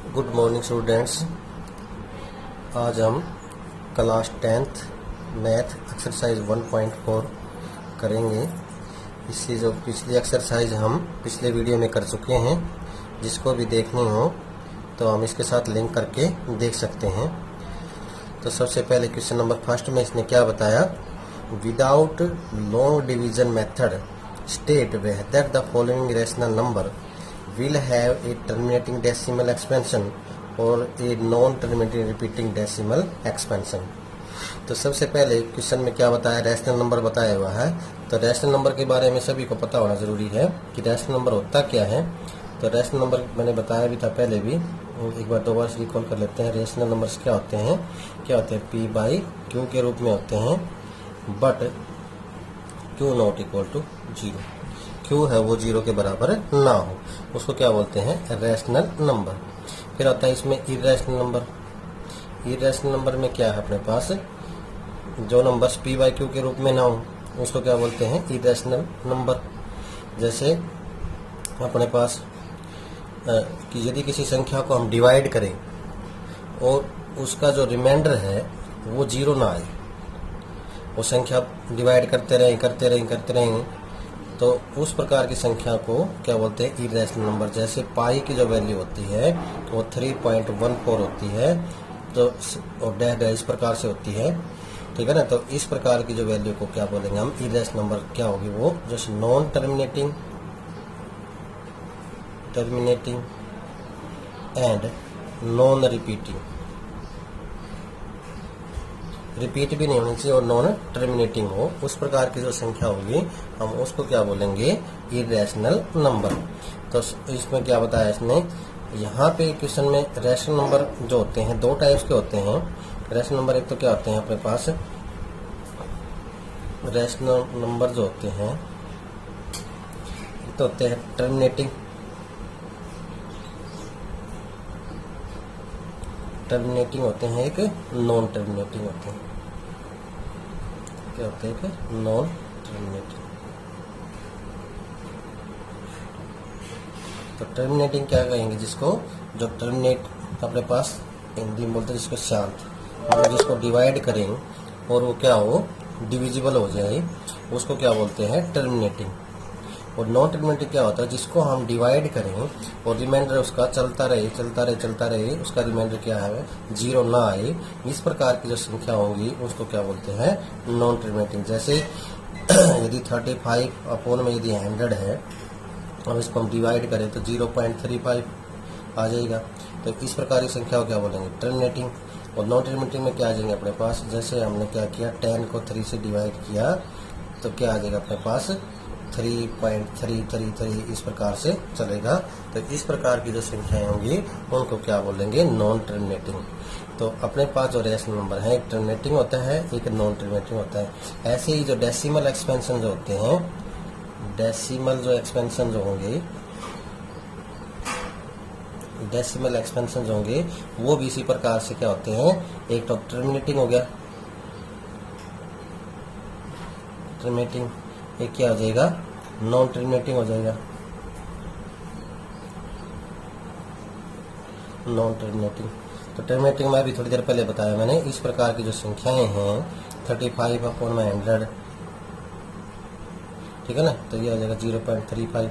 Good morning students. आज हम class 10th math exercise 1.4 करेंगे। इसकी जो पिछली एक्सरसाइज हम पिछले वीडियो में कर चुके हैं, जिसको भी देखनी हो तो हम इसके साथ लिंक करके देख सकते हैं। तो सबसे पहले क्वेश्चन नंबर फर्स्ट में इसने क्या बताया, without long division method state whether the following rational number will have a terminating decimal expansion or a non-terminating repeating decimal expansion। तो सबसे पहले क्वेश्चन में क्या बताया, रैशनल नंबर बताया हुआ है। तो रैशनल नंबर के बारे में सभी को पता होना जरूरी है कि रैशनल नंबर होता क्या है। तो रैशनल नंबर मैंने बताया भी था पहले भी, एक बार दोबारा से रिकॉल कर लेते हैं। रैशनल नंबर्स क्या होते हैं, पी बाई क्यू के रूप में होते हैं, but q not equal to zero. Q है वो जीरो के बराबर ना हो, उसको क्या बोलते हैं, रैशनल नंबर। फिर आता है इसमें इरेशनल नंबर। इरेशनल नंबर में क्या है अपने पास, जो नंबर्स पी बाई क्यू के रूप में ना हो उसको क्या बोलते हैं, इरेशनल नंबर। जैसे अपने पास कि यदि किसी संख्या को हम डिवाइड करें और उसका जो रिमाइंडर है वो जीरो ना आए, वो संख्या डिवाइड करते रहें तो उस प्रकार की संख्या को क्या बोलते हैं, इरेशनल नंबर। जैसे पाई की जो वैल्यू होती है वो 3.14 होती है, तो और डैश इस प्रकार से होती है, ठीक है ना। तो इस प्रकार की जो वैल्यू को क्या बोलेंगे हम, इरेशनल नंबर। क्या होगी वो, just non terminating and non repeating. Repeat भी नहीं होनी चाहिए और नॉन टर्मिनेटिंग हो, उस प्रकार की जो संख्या होगी हम उसको क्या बोलेंगे, इरेशनल नंबर। तो इसमें क्या बताया इसने, यहाँ पे क्वेश्चन में रैशनल नंबर जो होते हैं दो टाइप्स के होते हैं। रैशनल नंबर एक तो क्या होते हैं अपने पास, रैशनल नंबर जो होते हैं तो होते हैं टर्मिनेटिंग होते हैं, एक नॉन टर्मिनेटिंग होते हैं। क्या होते हैं, एक नॉन टर्मिनेटिंग। तो टर्मिनेटिंग क्या कहेंगे जिसको, जो टर्मिनेट अपने पास हिंदी में बोलते हैं जिसको शांत, मतलब जिसको डिवाइड करें और वो क्या हो, डिविजिबल हो जाए, उसको क्या बोलते हैं, टर्मिनेटिंग। और नॉन टर्मिनेटिंग क्या होता है, जिसको हम डिवाइड करें और रिमाइंडर उसका चलता रहे, उसका रिमाइंडर क्या है, जीरो ना आए, इस प्रकार की जो संख्या होगी उसको क्या बोलते हैं, नॉन टर्मिनेटिंग। जैसे यदि 35 अपॉन में यदि 100 है और इसको हम डिवाइड करें तो 0.35 आ जाएगा। तो इस प्रकार की संख्या को क्या बोलेंगे, टर्मिनेटिंग। और नॉन टर्मिनेटिंग में क्या आ जाएंगे अपने पास, जैसे हमने क्या किया, 10 को 3 से डिवाइड किया तो क्या आ जाएगा अपने पास, 3.333 इस प्रकार से चलेगा। तो इस प्रकार की जो संख्याएं होंगी उनको क्या बोलेंगे, नॉन टर्मिनेटिंग। तो अपने पास जो रैशनल नंबर है, एक टर्मिनेटिंग होता है, एक नॉन टर्मिनेटिंग होता है। ऐसे ही जो डेसिमल एक्सपेंशन जो होते हैं, डेसिमल जो एक्सपेंशन जो होंगे, डेसिमल एक्सपेंशन जो होंगे वो भी इसी प्रकार से क्या होते हैं, एक तो टर्मिनेटिंग हो गया, टर्मिनेटिंग, एक क्या हो जाएगा, नॉन टर्मिनेटिंग हो जाएगा, नॉन टर्मिनेटिंग। तो टर्मिनेटिंग में भी थोड़ी देर पहले बताया मैंने, इस प्रकार की जो संख्याएं हैं 35 अपॉन में 100, ठीक है ना, तो ये आ जाएगा 0.35।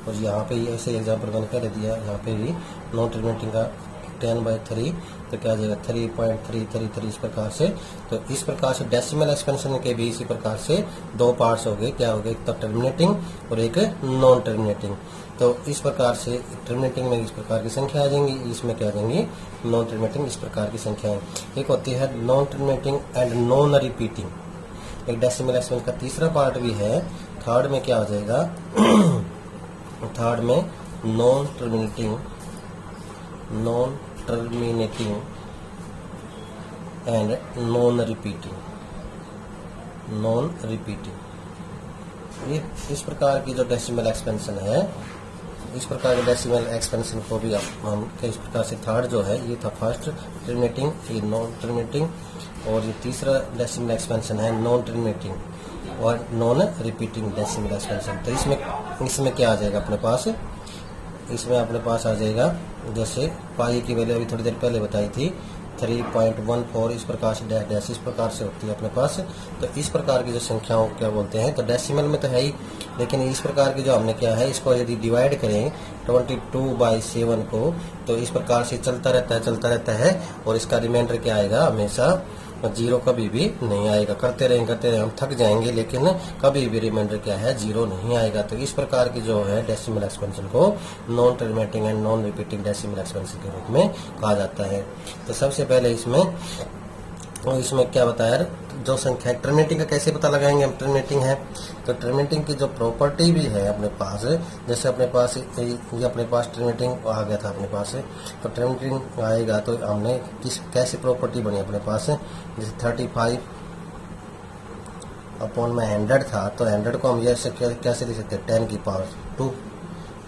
और यहाँ पे ऐसे एग्जाम्पल मैंने पहले दिया, यहाँ पे भी नॉन टर्मिनेटिंग का 10/3, तो क्या आ जाएगा 3.333 इस प्रकार से। तो इस प्रकार से डेसिमल एक्सपेंशन के भी इसी प्रकार से दो पार्ट्स हो गए, क्या हो गए, एक तो टर्मिनेटिंग और एक नॉन टर्मिनेटिंग। तो इस प्रकार से टर्मिनेटिंग में इस प्रकार की संख्या आ जाएंगी, इसमें क्या आ जाएंगी, नॉन टर्मिनेटिंग इस प्रकार की संख्याएं। एक होती है non terminating and non repeating. एक डेसिमल एक्सपेंशन का तीसरा पार्ट भी है, थर्ड में क्या हो जाएगा थर्ड में non terminating and non repeating. ये इस प्रकार की जो डेसिमल एक्सपेंशन है, इस प्रकार के डेसिमल एक्सपेंशन को भी हम इस प्रकार से, थर्ड जो है ये था फर्स्ट टर्मिनेटिंग, ये नॉन टर्मिनेटिंग, और ये तीसरा डेसिमल एक्सपेंशन है नॉन टर्मिनेटिंग और नॉन रिपीटिंग डेसिमल एक्सपेंशन। तो इसमें क्या आ जाएगा अपने पास, इसमें अपने पास आ जाएगा जैसे पाई की वैल्यू अभी थोड़ी देर पहले बताई थी 3.14, इस प्रकार से डैश डैश इस प्रकार से होती है अपने पास। तो इस प्रकार की जो संख्याओं को क्या बोलते हैं, तो डेसिमल में तो है ही, लेकिन इस प्रकार की जो हमने क्या है, इसको यदि डिवाइड करें 22/7 को, तो इस प्रकार से चलता रहता है और इसका रिमाइंडर क्या आएगा, हमेशा जीरो कभी भी नहीं आएगा। करते रहें हम थक जाएंगे, लेकिन कभी भी रिमाइंडर क्या है, जीरो नहीं आएगा। तो इस प्रकार की जो है डेसिमल एक्सपेंशन को non terminating and non repeating decimal expansion के रूप में कहा जाता है। तो सबसे पहले इसमें क्या बताया, जो संख्या टर्मिनेटिंग का कैसे पता लगाएंगे हम, टर्मिनेटिंग है तो टर्मिनेटिंग की जो प्रॉपर्टी भी है अपने पास, जैसे अपने पास ये अपने पास टर्मिनेटिंग आ गया था अपने पास, तो टर्मिनेटिंग आएगा तो हमने कैसे प्रॉपर्टी बनी अपने पास, जैसे 35 अपॉन में 100 था, तो 100 को हम ऐसे कैसे लिख सकते हैं, 10 की पावर 2,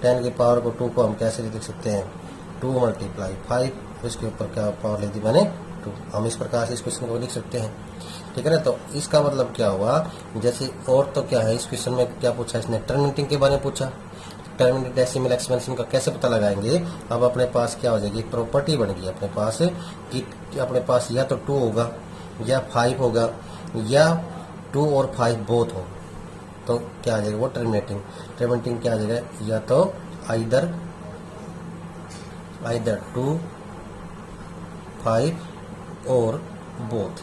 10 की पावर को 2 को हम कैसे लिख सकते हैं, 2 × 5, इसके ऊपर क्या पावर ले दी मैंने 2। हम इस प्रकार से इस क्वेश्चन को लिख सकते हैं, ठीक है ना। तो इसका मतलब क्या हुआ, जैसे और तो क्या है, इस क्वेश्चन में क्या पूछा इसने, टर्मिनेटिंग के बारे में पूछा। टर्मिनेटिंग डेसिमल एक्सपेंशन का कैसे पता लगाएंगे, अब अपने पास क्या हो जाएगी, प्रॉपर्टी बन गई अपने पास कि अपने पास या तो 2 होगा या 5 होगा या 2 और 5 बोथ हो, तो क्या आ जाएगा वो टर्मिनेटिंग क्या आ जाएगा, या तो आइदर 2, 5 और बोथ,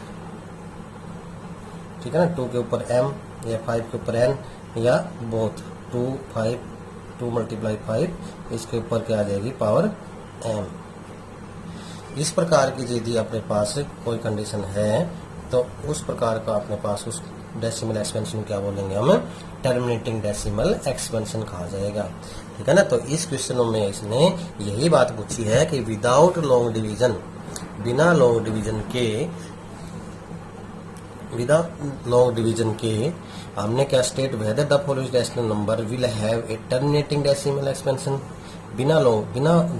ठीक है ना। 2 के ऊपर m या 5 के ऊपर n या बोथ, 2 × 5, इसके ऊपर क्या आ जाएगी पावर m। इस प्रकार की यदि अपने पास कोई कंडीशन है, तो उस प्रकार का अपने पास उस डेसिमल एक्सपेंशन क्या बोलेंगे हम, टर्मिनेटिंग डेसिमल एक्सपेंशन कहा जाएगा, ठीक है ना। तो इस क्वेश्चन में इसने यही बात पूछी है कि विदाउट लॉन्ग डिवीजन, बिना लॉन्ग डिवीजन के हमने क्या state whether the following rational number will have a terminating decimal expansion. बिना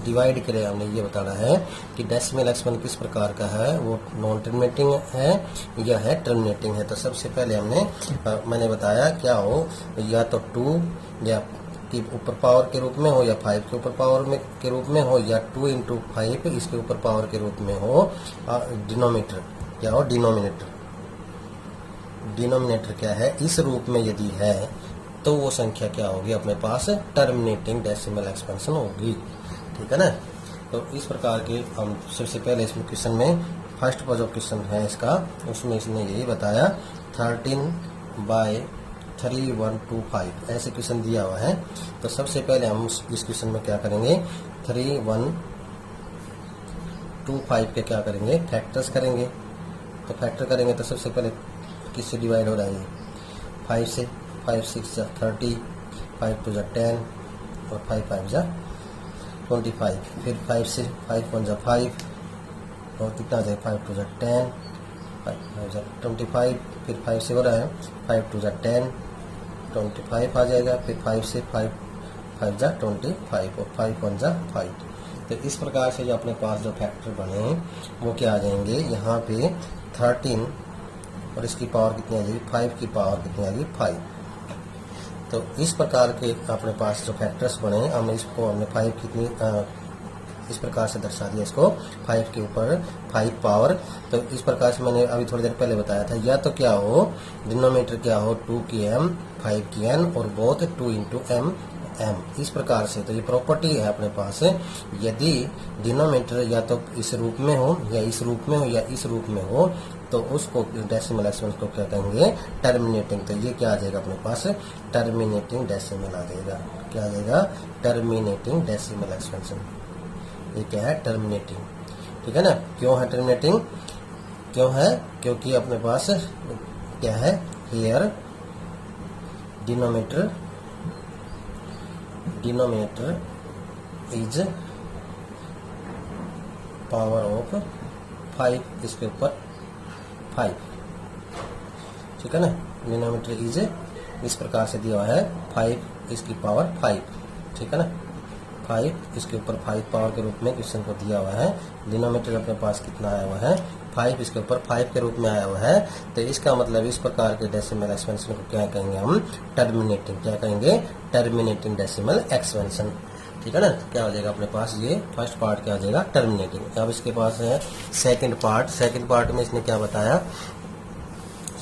डिवाइड करे हमने ये बताना है कि डेसिमल एक्सपेंशन किस प्रकार का है, वो नॉन टर्मिनेटिंग है या है टर्मिनेटिंग है। तो सबसे पहले मैंने बताया क्या हो, या तो 2 या कि ऊपर पावर के रूप में हो, या 5 के ऊपर पावर में के रूप में हो, या 2 × 5 इसके ऊपर पावर के रूप में हो। डिनोमिनेटर क्या हो, डिनोमिनेटर क्या है, इस रूप में यदि है तो वो संख्या क्या होगी अपने पास, टर्मिनेटिंग डेसिमल एक्सपेंशन होगी, ठीक है ना। तो इस प्रकार के हम सबसे पहले इसमें क्वेश्चन में फर्स्ट जो क्वेश्चन है इसका, उसमें इसने यही बताया 13/3125 ऐसे क्वेश्चन दिया हुआ है। तो सबसे पहले हम इस क्वेश्चन में क्या करेंगे, 3125 के क्या करेंगे, फैक्टर्स करेंगे। तो फैक्टर करेंगे तो सबसे पहले किससे डिवाइड हो रहा है, 5 से, 5 × 6 = 30, 5 × 2 = 10 और 5 × 5 = 25। फिर 5 से 5 × 1 = 5 और कितना आ जाएगा, 5 × 2 = 10, 5 × 5 = 25। फिर 5 से हो रहा है, 5 × 2 = 10, 25 आ जाएगा। फिर 5 से 5 × 5 = 25 और 5 × 1 = 5। तो इस प्रकार से जो अपने पास जो फैक्टर बने वो क्या आ जाएंगे, यहाँ पे 13 और इसकी पावर कितनी आ जाएगी, 5 की पावर कितनी आ जाएगी, 5। तो इस प्रकार के अपने पास जो फैक्टर्स बने, हमने 5 कितनी इस प्रकार से दर्शा दिया इसको, 5 के ऊपर 5 पावर। तो इस प्रकार से मैंने अभी थोड़ी देर पहले बताया था, या तो क्या हो, डिनोमिनेटर क्या हो, 2 की m, 5 की n और बोथ 2 × m, इस प्रकार से। तो ये प्रॉपर्टी है अपने पास, यदि डिनोमिनेटर या तो इस रूप में हो या इस रूप में हो या इस रूप में हो, तो उसको डेसिमल एक्सपेंशन को क्या कहेंगे, टर्मिनेटिंग। तो ये क्या आ जाएगा अपने पास, टर्मिनेटिंग डेसिमल आ जाएगा। क्या आ जाएगा, टर्मिनेटिंग डेसिमल एक्सपेंशन। ये क्या है, टर्मिनेटिंग, ठीक है ना। क्यों है टर्मिनेटिंग, क्यों है, क्योंकि अपने पास क्या है, here denominator is power of 5, इसके ऊपर 5, ठीक है ना। डिनोमिनेटर इज इस प्रकार से दिया हुआ है 5, इसकी पावर 5, ठीक है ना। 5 इसके ऊपर 5 पावर के रूप में क्वेश्चन को दिया हुआ है। डिनोमिनेटर अपने पास कितना आया हुआ है, 5 इसके ऊपर 5 के रूप में आया हुआ है। तो इसका मतलब इस प्रकार के डेसिमल एक्सपेंशन को क्या कहेंगे हम, टर्मिनेटिंग। क्या कहेंगे, टर्मिनेटिंग डेसिमल एक्सपेंशन। ठीक है ना। क्या हो जाएगा अपने पास, ये फर्स्ट पार्ट क्या हो जाएगा, टर्मिनेटिंग। अब इसके पास है सेकंड पार्ट। सेकंड पार्ट में इसने क्या बताया,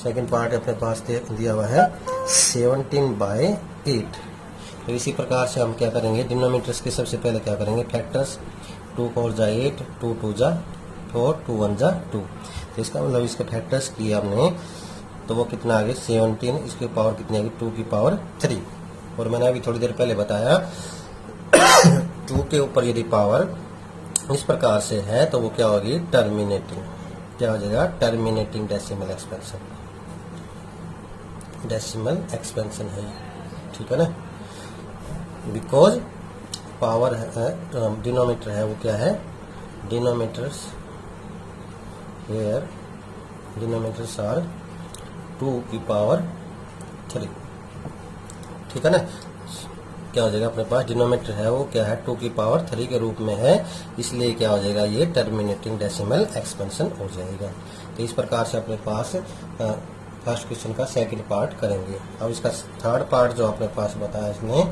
सेकंड पार्ट अपने पास दिया हुआ है 17/8। तो इसी प्रकार से हम क्या करेंगे, डिनोमिनेटर्स के सबसे पहले क्या करेंगे, फैक्टर्स 2 4 जा 8, 2 2 जा 4, 2 1 जा 2। तो इसका मतलब इसके फैक्टर्स किए हमने, तो वो कितना आ गया 17, इसकी पावर कितनी आ गई 2 की पावर 3। और मैंने अभी थोड़ी देर पहले बताया 2 के ऊपर यदि पावर इस प्रकार से है तो वो क्या होगी, टर्मिनेटिंग। क्या हो जाएगा, terminating decimal expansion. Decimal expansion है, ठीक है ना। बिकॉज पावर है, डिनोमीटर है वो क्या है, डिनोमीटर्स हेयर डिनोमीटर्स आर 2 की पावर 3, ठीक है ना। क्या हो जाएगा अपने पास, डिनोमीटर है वो क्या है 2 की पावर 3 के रूप में है, इसलिए क्या हो जाएगा, ये टर्मिनेटिंग डेसिमल एक्सपेंशन हो जाएगा। तो इस प्रकार से अपने पास फर्स्ट क्वेश्चन का सेकंड पार्ट करेंगे। अब इसका थर्ड पार्ट जो अपने पास बताया इसने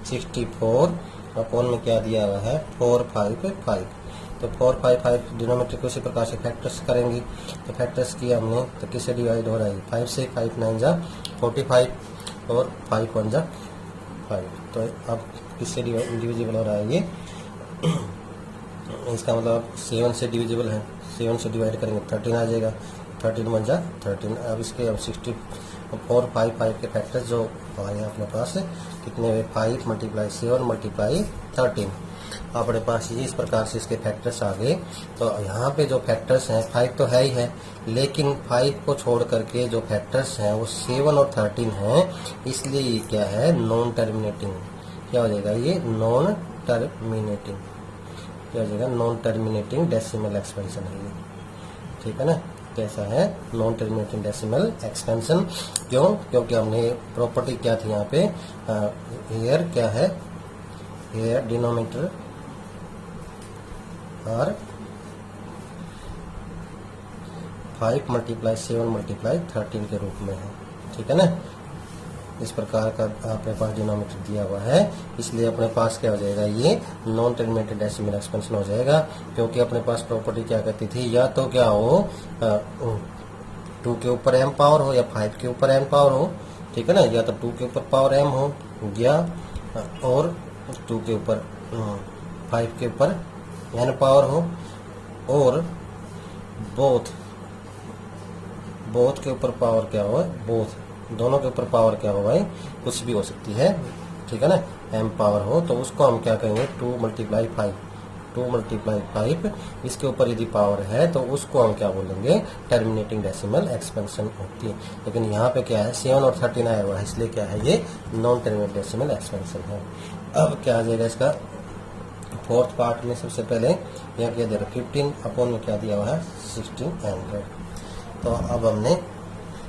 64 अपॉन में क्या दिया हुआ है 455। तो 455 डिनोमीटर को इसी प्रकार से फैक्टर्स करेंगे। तो फैक्टर्स किया हमने, तो किससे डिवाइड हो रहा है 5 से, 5 9 जा 45 और 5 1 जा 5। तो अब किससे डिविजिबल हो रहा है ये इसका मतलब 7 से डिविजिबल है, 7 से डिवाइड करेंगे 13 आ जाएगा, 13 1 जा 13। अब इसके अब 6455 के फैक्टर्स जो आए अपने पास कितने हुए 5 × 7 × 13। अपने पास ये इस प्रकार से इसके फैक्टर्स आ गए। तो यहाँ पे जो फैक्टर्स हैं 5 तो है ही है, लेकिन 5 को छोड़ करके जो फैक्टर्स हैं वो 7 और 13 हैं, इसलिए ये क्या है नॉन टर्मिनेटिंग। क्या हो जाएगा ये नॉन टर्मिनेटिंग, क्या हो जाएगा नॉन टर्मिनेटिंग डेसिमल एक्सपेंशन है ये, ठीक है ना। कैसा है नॉन टर्मिनेटिंग डेसिमल एक्सपेंशन। क्यों, क्योंकि हमने प्रॉपर्टी क्या थी यहाँ पे, हेयर क्या है, हेयर डिनोमीटर और 5 × 7 × 13 के रूप में है, ठीक है ना। इस प्रकार का अपने पास डिनोमीटर दिया हुआ है, इसलिए अपने पास क्या हो जाएगा ये नॉन टर्मिनेटेड डेसिमल एक्सपेंशन हो जाएगा। क्योंकि अपने पास प्रॉपर्टी क्या कहती थी, या तो क्या हो 2 के ऊपर m पावर हो या 5 के ऊपर m पावर हो, ठीक है ना। या तो 2 के ऊपर पावर m हो या और 2 के ऊपर 5 के ऊपर n पावर हो, और बोथ के ऊपर पावर क्या हो, बोथ दोनों के ऊपर पावर क्या हो भाई, कुछ भी हो सकती है, ठीक है ना। m पावर हो तो उसको हम क्या कहेंगे 2 × 5 इसके ऊपर यदि पावर है तो उसको हम क्या बोलेंगे टर्मिनेटिंग डेसिमल एक्सपेंशन होती है। लेकिन यहाँ पे क्या है 7 और 13 आया हुआ है, इसलिए क्या है ये नॉन टर्मिनेटिंग डेसिमल एक्सपेंशन है। अब क्या आ जाएगा इसका फोर्थ पार्ट में, सबसे पहले यहाँ क्या दे रहा है 15 अपॉन में क्या दिया हुआ है 1600। तो अब हमने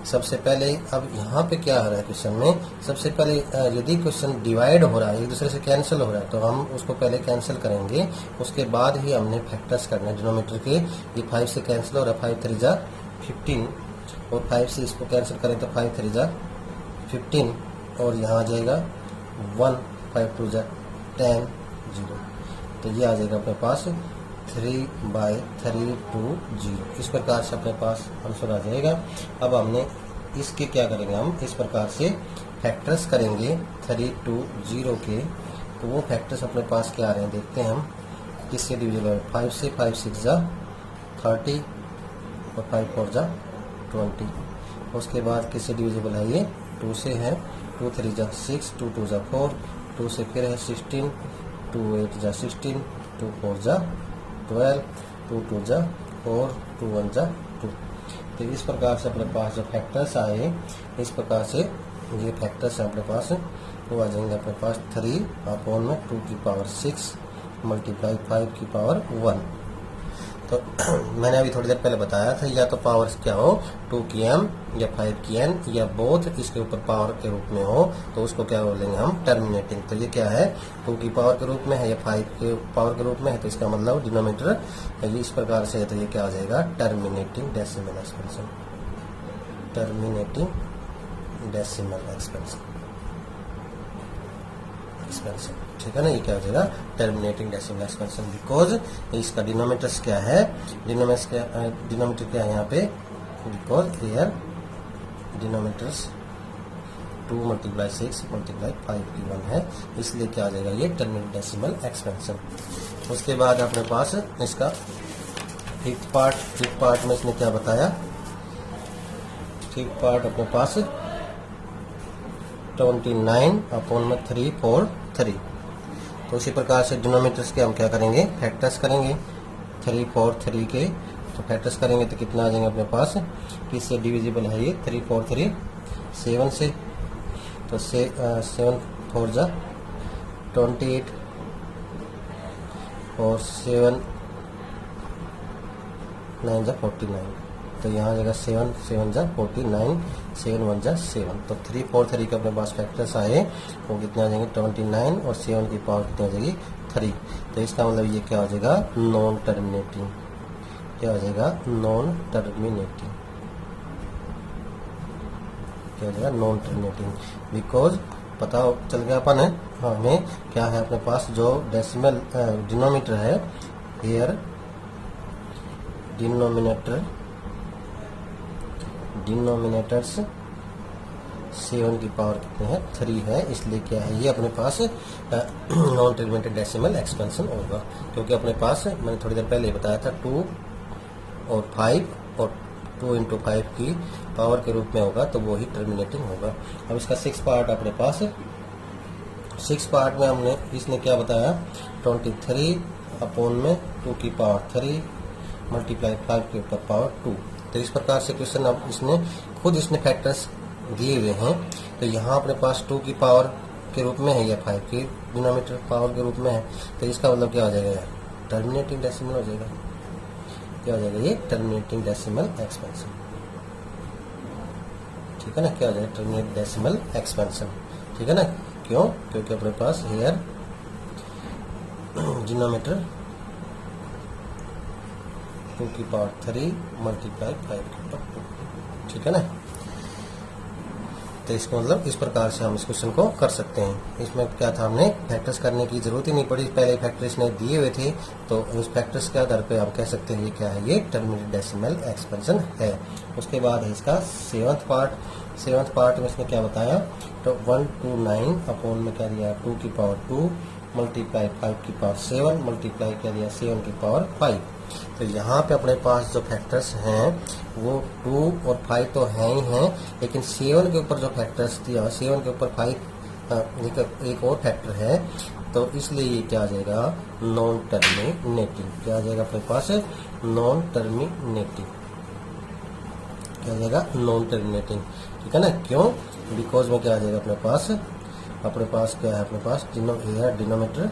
सबसे पहले, अब यहाँ पे क्या हो रहा है क्वेश्चन में, सबसे पहले यदि क्वेश्चन डिवाइड हो रहा है, एक दूसरे से कैंसिल हो रहा है, तो हम उसको पहले कैंसिल करेंगे, उसके बाद ही हमने फैक्टर्स करना है डिनोमीटर के। ये 5 से कैंसिल हो रहा है, 5 3 जा 15 और 5 से इसको कैंसिल करें तो 5 3 जा 15 और यहाँ आ जाएगा 1, 5 2 जा 10 0। तो ये आ जाएगा अपने पास 3/320। इस प्रकार से अपने पास आंसर आ जाएगा। अब हमने इसके क्या करेंगे, हम इस प्रकार से फैक्टर्स करेंगे 320 के। तो वो फैक्टर्स अपने पास क्या आ रहे हैं देखते हैं हम, किससे डिविजिबल है 5 से, 5 6 जा 30 और 5 4 जा 20। उसके बाद किससे डिविजिबल है ये 2 से है, 2 3 जा 6, 2 2 जा 4, 2 से फिर है 16, 2 8 जा 16, 2 4 जा 12, 2 2 जा 4, 2 1 जा 2। तो इस प्रकार से अपने पास जो फैक्टर्स आए, इस प्रकार से ये फैक्टर्स हैं अपने पास, वो आ जाएंगे अपने पास 3 अपॉन में 2 की पावर 6 × 5 की पावर 1। तो मैंने अभी थोड़ी देर पहले बताया था, या तो पावर क्या हो 2 की m या 5 की n या बोथ इसके ऊपर पावर के रूप में हो, तो उसको क्या बोलेंगे हम टर्मिनेटिंग। तो ये क्या है 2 की पावर के रूप में है या 5 के पावर के रूप में है, तो इसका मतलब डिनोमीटर ये इस प्रकार से है, तो ये क्या आ जाएगा terminating decimal expansion, terminating decimal expansion. ठीक है ना, ये क्या हो जाएगा टर्मिनेटिंग डेसिमल एक्सपेंशन, बिकॉज इसका डिनोमिनेटर्स क्या है, डिनोमिनेटर क्या है यहाँ पे, बिकॉज हियर डिनोमिनेटर्स 2 × 6 × 5 की 1 है, इसलिए क्या आ जाएगा ये टर्मिनेटिंग डेसिमल एक्सपेंशन। उसके बाद अपने पास इसका फिफ्थ पार्ट में इसने क्या बताया, फिफ्थ पार्ट अपने पास 29/343। तो उसी प्रकार से डिनोमिनेटर्स के हम क्या करेंगे, फैक्टर्स करेंगे 343 के, तो फैक्टर्स करेंगे तो कितना आ जाएंगे अपने पास, किससे डिविजिबल है ये 343 7 से, तो 7 4 जा 28 और 7 9 जा 49, तो यहाँ जगह 7 7 जा 49 7 1 जा 7, तो 343 के अपने पास फैक्टर्स आए वो कितने आ जाएंगे 29 और 7 की पावर कितनी आ जाएगी 3, तो इसका मतलब ये क्या हो जाएगा नॉन टर्मिनेटिंग, क्या हो जाएगा नॉन टर्मिनेटिंग, क्या हो जाएगा नॉन टर्मिनेटिंग, बिकॉज पता चल गया अपन है हमें क्या है अपने पास जो डेसिमल डिनोमिनेटर है, हियर डिनोमिनेटर्स 7 की पावर कितने है 3 है, इसलिए क्या है ये अपने पास नॉन टर्मिनेटेड डेसिमल एक्सपेंशन होगा, क्योंकि अपने पास मैंने थोड़ी देर पहले बताया था 2 और 5 और 2 × 5 की पावर के रूप में होगा, तो वो ही टर्मिनेटिंग होगा। अब इसका 6 पार्ट अपने पास है, 6 पार्ट में हमने इसने क्या बताया 23/2 की पावर 3 × 5 के ऊपर पावर 2, तो इस प्रकार से क्वेश्चन अब इसने फैक्टर्स दिए हुए हैं, तो यहाँ अपने पास 2 की पावर के रूप में है या 5 की डिनोमिनेटर पावर के रूप में है, तो इसका मतलब क्या हो जाएगा टर्मिनेटिंग डेसिमल हो जाएगा, क्या हो जाएगा ये टर्मिनेटिंग डेसिमल एक्सपेंशन, ठीक है ना, क्या हो जाएगा टर्मिनेटिंग डेसिमल एक्सपेंशन, ठीक है ना, क्यों, क्योंकि अपने पास हियर डिनोमिनेटर 2 की पावर 3 × 5 के ऊपर 2, ठीक है ना, तो इसका मतलब इस प्रकार से हम इस क्वेश्चन को कर सकते हैं। इसमें क्या था, हमने फैक्टर्स करने की जरूरत ही नहीं पड़ी, पहले फैक्टर इसने दिए हुए थे, तो उस फैक्टर्स के आधार पे हम कह सकते हैं ये क्या है, ये टर्मिनेटिंग डेसिमल एक्सपेंशन है। उसके बाद है इसका 7th पार्ट में इसने क्या बताया, तो 129 में क्या दिया 2 की पावर 2 × 5 की पावर 7 मल्टीप्लाई क्या दिया 7 की पावर 5, तो यहाँ पे अपने पास जो फैक्टर्स हैं वो 2 और 5 तो हैं ही हैं, लेकिन 7 के ऊपर जो फैक्टर्स दिया 7 के ऊपर 5 एक और फैक्टर है, तो इसलिए ये क्या आ जाएगा नॉन टर्मिनेटिंग, क्या आ जाएगा अपने पास नॉन टर्मिनेटिंग, क्या आ जाएगा नॉन टर्मिनेटिंग, ठीक है ना, क्यों, बिकॉज में क्या आ जाएगा अपने पास क्या है अपने पास डिनोमिनेटर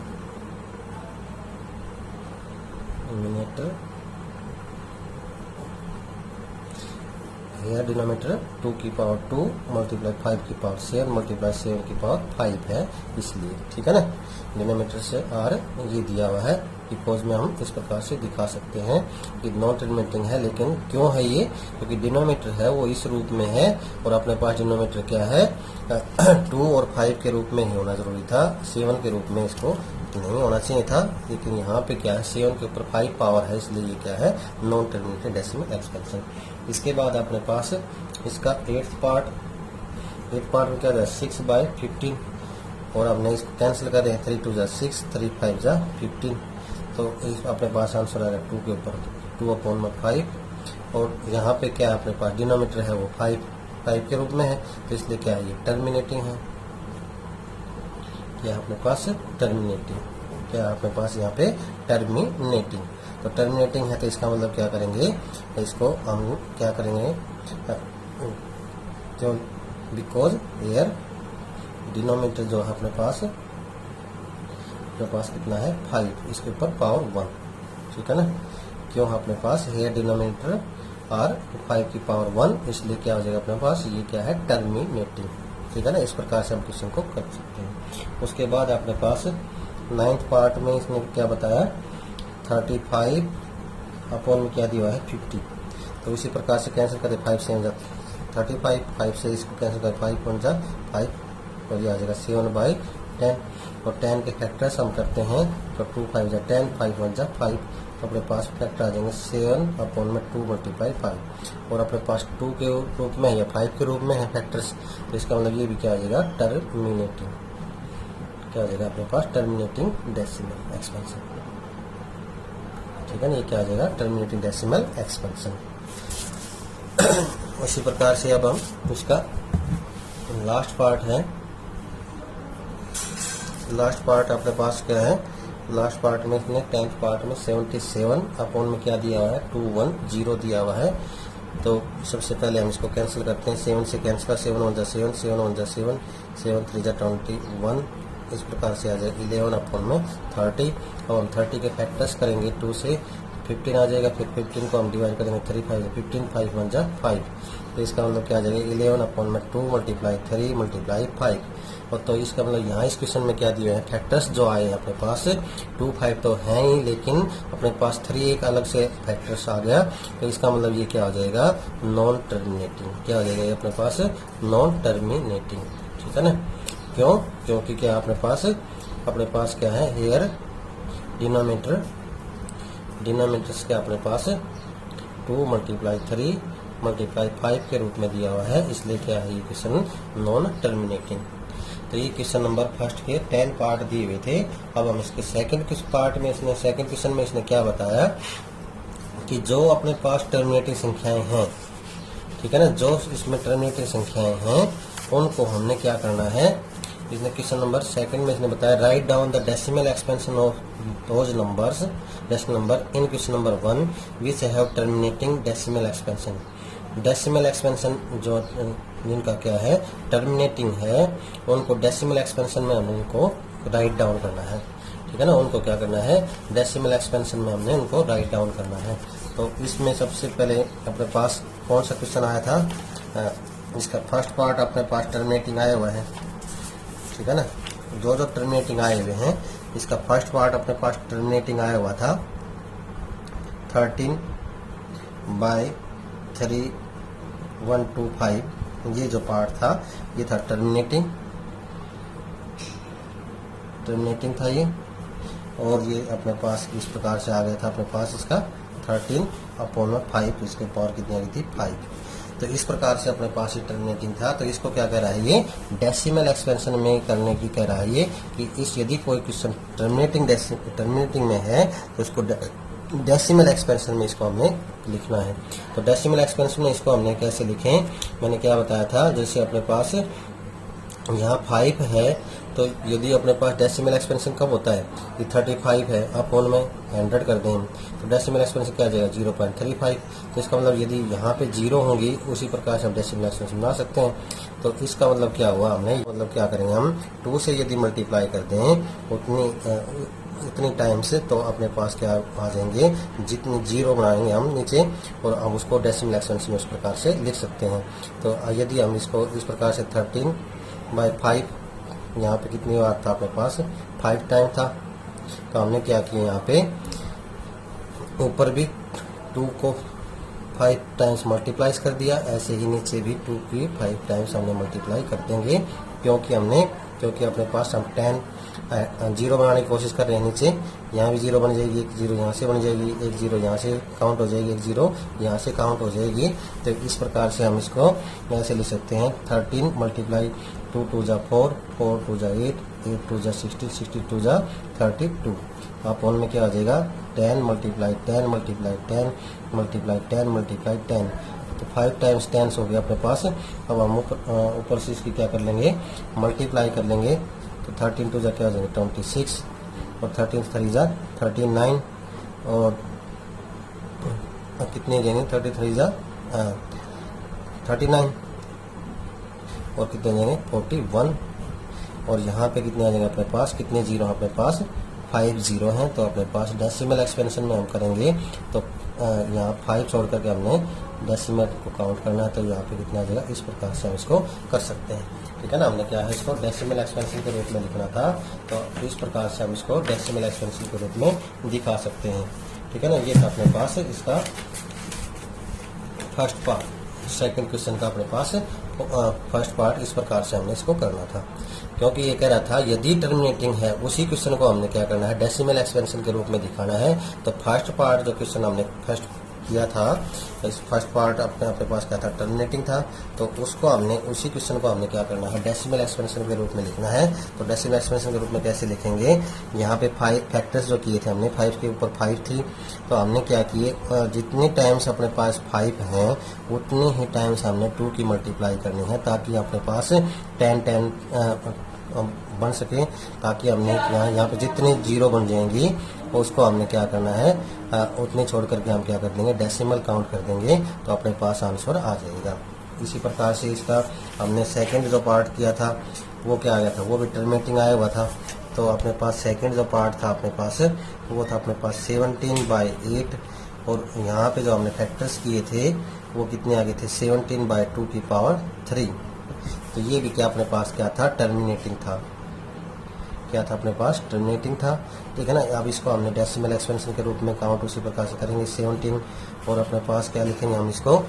2 की पावर 2 × 5 की पावर 7 × 7 की पावर 5 है, इसलिए, ठीक है ना, डिनोमिनेटर से आर ये दिया हुआ है, बिकॉज में हम इस प्रकार से दिखा सकते हैं कि नॉन टर्मिनेटिंग है, लेकिन क्यों है ये, क्योंकि डिनोमिनेटर है वो इस रूप में है और अपने पास डिनोमिनेटर क्या है 2 और 5 के रूप में ही होना जरूरी था, 7 के रूप में इसको नहीं होना चाहिए था, लेकिन यहाँ पे क्या है 7 के ऊपर 5 पावर है, इसलिए ये क्या है नॉन टर्मिनेटेड डेसिमल एक्सपेंशन। इसके बाद अपने पास इसका 8th पार्ट में क्या है 6/15, और हमने इसको कैंसिल कर दिया 3 2 जा 6 3 5 जा 15, तो इस अपने पास आंसर आ रहा है 2 के ऊपर 2/5, और यहाँ पे क्या है अपने पास डिनोमिनेटर है वो 5 के रूप में है, तो इसलिए क्या है ये टर्मिनेटिंग है, क्या अपने पास टर्मिनेटिंग, क्या अपने पास यहाँ पे टर्मिनेटिंग, तो टर्मिनेटिंग है, तो इसका मतलब क्या करेंगे, इसको हम क्या करेंगे, क्यों, बिकॉज हियर डिनोमिनेटर जो है अपने पास कितना है 5, इसके ऊपर पावर 1, ठीक है ना, क्यों अपने पास हियर डिनोमिनेटर आर 5 की पावर 1, इसलिए क्या हो जाएगा अपने पास ये क्या है टर्मिनेटिंग, ठीक है ना, इस प्रकार से हम क्वेश्चन को कर सकते हैं। उसके बाद अपने पास 9th पार्ट में इसने क्या बताया 35 में क्या दिया है 50, तो इसी प्रकार से कैंसिल करें 5 से 35 5 से इसको कैंसिल करें 5 1 जा 5 और ये आ जाएगा 7/5 10 और 10 के फैक्टर्स हम करते हैं तो 2 5 जा 10, 5 1 जा 5, तो अपने पास फैक्टर आ जाएंगे 7 अपॉन में 2 मल्टीप्लाई 5 और अपने पास 2 के रूप में या 5 के रूप में है फैक्टर्स, तो इसका मतलब ये भी क्या आ जाएगा टर्मिनेटिंग, क्या आ जाएगा अपने पास टर्मिनेटिंग डेसिमल एक्सपेंशन। ठीक है ना, ये क्या आ जाएगा टर्मिनेटिंग डेसिमल एक्सपेंशन। उसी प्रकार से अब हम इसका लास्ट पार्ट है, लास्ट पार्ट अपने पास क्या है, लास्ट पार्ट में इसने 10th पार्ट में 77 अपॉन में क्या दिया हुआ है 210 दिया हुआ है। तो सबसे पहले हम इसको कैंसिल करते हैं, 7 से कैंसिल, 7 1 जा 7, 7 1 जा 7, 7 3 जा 21, इस प्रकार से आ जाए 11 अपॉन में 30। और हम 30 के फैक्टर्स करेंगे 2 से 15 आ जाएगा, फिर 15 को हम डिवाइड करेंगे 3 5 15, 5 1 जा 5, तो इसका मतलब क्या आ जाएगा 11 अपॉन में 2 मल्टीप्लाई 3 मल्टीप्लाई 5। और तो इसका मतलब यहाँ इस क्वेश्चन में क्या दिए हैं फैक्टर्स जो आए हैं अपने पास 2 5 तो हैं ही, लेकिन अपने पास 3 एक अलग से फैक्टर्स आ गया, तो इसका मतलब ये क्या आ जाएगा नॉन टर्मिनेटिंग, क्या आ जाएगा ये अपने पास नॉन टर्मिनेटिंग। ठीक है ना, क्यों, क्योंकि क्या अपने पास क्या है हेयर डिनोमिनेटर्स क्या अपने पास 2 मल्टीप्लाई 3 मल्टीप्लाई 5 के रूप में दिया हुआ है, इसलिए क्या है ये क्वेश्चन नॉन टर्मिनेटिंग। तो ये क्वेश्चन नंबर फर्स्ट के 10 पार्ट दिए हुए थे। अब हम इसके सेकंड पार्ट में सेकंड क्वेश्चन में इसने क्या बताया कि जो अपने पास टर्मिनेटिंग संख्याएं हैं, ठीक है ना, जो इसमें टर्मिनेटिंग संख्याएं हैं उनको हमने क्या करना है, इसने क्वेश्चन नंबर सेकंड में इसने बताया write down the decimal expansion of those numbers decimal number in question number 1 which have terminating decimal expansion. Decimal expansion जो जिनका क्या है टर्मिनेटिंग है उनको डेसिमल एक्सपेंशन में हमने उनको राइट डाउन करना है। ठीक है ना, उनको क्या करना है डेसिमल एक्सपेंशन में हमने उनको राइट डाउन करना है। तो इसमें सबसे पहले अपने पास कौन सा क्वेश्चन आया था, इसका फर्स्ट पार्ट अपने पास टर्मिनेटिंग आया हुआ है। ठीक है ना, जो टर्मिनेटिंग आए हुए हैं इसका फर्स्ट पार्ट अपने पास टर्मिनेटिंग आया हुआ था 13/3125, ये जो पार्ट था ये था टर्मिनेटिंग था ये, और ये अपने पास इस प्रकार से आ गया था अपने पास इसका 13/5, इसके पावर कितनी आ गई थी 5। तो इस प्रकार से अपने पास ये टर्मिनेटिंग था। तो इसको क्या कह रहा है ये डेसिमल एक्सपेंशन में करने की कह रहा है ये कि इस यदि कोई क्वेश्चन टर्मिनेटिंग में है तो इसको डेसिमल एक्सपेंशन में इसको हमने लिखना है। तो डेसिमल एक्सपेंशन में इसको हमने कैसे लिखें, मैंने क्या बताया था, जैसे अपने पास यहाँ 5 है तो यदि अपने पास डेसिमल एक्सपेंशन कब होता है कि 35 है अपॉन में 100 कर दें तो डेसिमल एक्सपेंशन क्या आ जाएगा 0.35। तो इसका मतलब यदि यहाँ पे 0 होंगी उसी प्रकार से हम डेसिमल एक्सपेंशन बना सकते हैं। तो इसका मतलब क्या हुआ, हमने मतलब क्या करेंगे हम 2 से यदि मल्टीप्लाई कर दें उतनी टाइम से तो अपने पास क्या आ जाएंगे, जितनी 0 बनाएंगे हम नीचे और हम उसको डेसिमल एक्सपेंशन में उस प्रकार से लिख सकते हैं। तो यदि हम इसको इस प्रकार से 13/5 यहाँ पे कितनी बार था अपने पास 5 टाइम था, तो हमने क्या किया यहाँ पे ऊपर भी 2 को 5 टाइम्स मल्टीप्लाई कर दिया, ऐसे ही नीचे भी 2 की 5 टाइम्स हमने मल्टीप्लाई कर देंगे, क्योंकि अपने पास हम 0 बनाने की कोशिश कर रहे हैं नीचे, यहाँ भी 0 बन जाएगी, एक 0 यहाँ से बन जाएगी, एक 0 यहाँ से काउंट हो जाएगी, एक 0 यहाँ से काउंट हो जाएगी। तो इस प्रकार से हम इसको ऐसे लिख सकते हैं 13 मल्टीप्लाई 2 2 जा 4, 4 2 जा 8, 8 2 जा 60, 62 जा 32। अपॉन में क्या आ जाएगा 10 मल्टीप्लाई 10 मल्टीप्लाई 10 मल्टीप्लाई 10 मल्टीप्लाई 10, तो 5 टाइम्स 10 हो गया अपने पास। अब हम ऊपर से इसकी क्या कर लेंगे मल्टीप्लाई कर लेंगे, तो 13 2 जा क्या आ जाएगा 26 और 13 3 जा 39 और कितने जाएंगे 33 जा 39 और कितने जाएंगे 41 और यहाँ पे कितने आ जाएंगे अपने पास, कितने 0 अपने पास 5 0 हैं। तो अपने पास डेसिमल एक्सपेंशन में हम करेंगे तो यहाँ 5 छोड़ करके हमने डेसिमल को काउंट करना है, तो यहाँ पे कितना आ जाएगा, इस प्रकार से हम इसको कर सकते हैं। ठीक है ना, हमने क्या है इसको डेसिमल एक्सपेंशन के रूप में लिखना था, तो इस प्रकार से हम इसको डेसिमल एक्सपेंशन के रूप में दिखा सकते हैं। ठीक है ना, ये था अपने पास इसका फर्स्ट पार्ट। सेकंड क्वेश्चन का अपने पास फर्स्ट पार्ट इस प्रकार से हमने इसको करना था। क्योंकि ये कह रहा था यदि टर्मिनेटिंग है, उसी क्वेश्चन को हमने क्या करना है, डेसिमल एक्सपेंशन के रूप में दिखाना है। तो फर्स्ट पार्ट जो क्वेश्चन हमने फर्स्ट किया था, इस फर्स्ट पार्ट अपने पास क्या था, टर्मिनेटिंग था, तो उसको हमने उसी क्वेश्चन को हमने क्या करना है, डेसिमल एक्सपेंशन के रूप में लिखना है। तो डेसिमल एक्सपेंशन के रूप में कैसे लिखेंगे, यहाँ पे 5 फैक्टर्स जो किए थे हमने, 5 के ऊपर 5 थी, तो हमने क्या किए, जितने टाइम्स अपने पास 5 हैं उतने ही टाइम्स हमने 2 की मल्टीप्लाई करनी है, ताकि अपने पास 10 बन सके, ताकि हमने यहाँ पे जितनी जीरो बन जाएंगी उसको हमने क्या करना है, उतने छोड़ करके हम क्या कर देंगे, डेसिमल काउंट कर देंगे, तो अपने पास आंसर आ जाएगा। इसी प्रकार से इसका हमने सेकंड जो पार्ट किया था वो क्या आ गया था, वो भी टर्मिनेटिंग आया हुआ था। तो अपने पास सेकंड जो पार्ट था अपने पास, वो था अपने पास 17/8, और यहाँ पे जो हमने फैक्टर्स किए थे वो कितने आ गए थे, 17/2 की पावर 3। तो ये भी क्या अपने पास क्या था, टर्मिनेटिंग था, क्या था अपने पास, टर्मिनेटिंग था, ठीक है ना। अब इसको हमने डेसिमल एक्सपेंशन के रूप में काउंट उसी प्रकार से करेंगे, 17, और अपने पास क्या लिखेंगे हम इसको,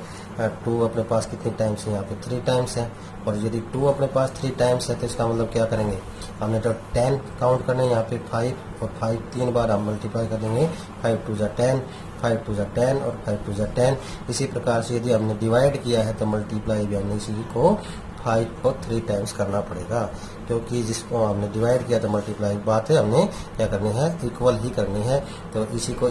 2 अपने पास कितनी टाइम्स है, यहाँ पे 3 टाइम्स है, और यदि 2 अपने पास 3 टाइम्स है तो इसका मतलब क्या करेंगे, हमने तो 10 काउंट करना है, यहाँ पे 5 और 5 3 बार हम मल्टीप्लाई कर देंगे, 5 2 जा 10, 5 2 जा 10 और 5 2 जा 10। इसी प्रकार से यदि हमने डिवाइड किया है तो मल्टीप्लाई भी हमने इसी को 5 को 3 टाइम्स करना पड़ेगा, क्योंकि जिसको हमने डिवाइड किया तो मल्टीप्लाई बात है, हमने क्या करनी है, इक्वल ही करनी है। तो इसी को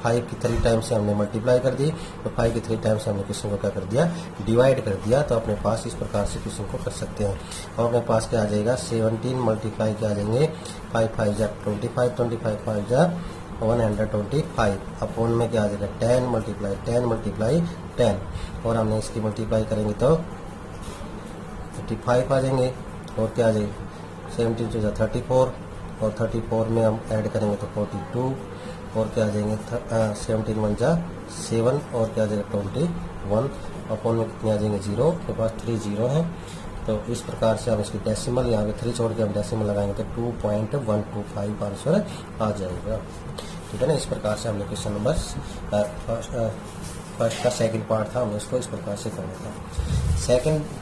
5 की 3 टाइम्स से हमने मल्टीप्लाई कर दी, तो 5 की 3 टाइम्स से हमने क्वेश्चन को क्या कर दिया, डिवाइड कर दिया। तो अपने पास इस प्रकार से क्वेश्चन को कर सकते हैं। और अपने पास क्या आ जाएगा, 17 मल्टीप्लाई क्या आ जाएंगे, 5 5 जा 25, 25 5 जा 125, अपॉन में क्या आ जाएगा, 10 मल्टीप्लाई 10, और हमने इसकी मल्टीप्लाई करेंगे तो 55 आ जाएंगे, और क्या आ जाएगा, 17 2 जा 34, और 34 में हम ऐड करेंगे तो 42, और क्या आ जाएंगे, 17 1 जा 7, और क्या आ जाएगा 21, अपॉन में कितने आ जाएंगे, 0, के पास 3 0 है। तो इस प्रकार से हम इसकी डेसिमल यहाँ पे 3 छोड़ के हम डेसिमल लगाएंगे तो 2.125 आंसर आ जाएगा, ठीक है ना। इस प्रकार से हमने क्वेश्चन नंबर फर्स्ट का सेकंड पार्ट था, हमने इसको इस प्रकार से करना था।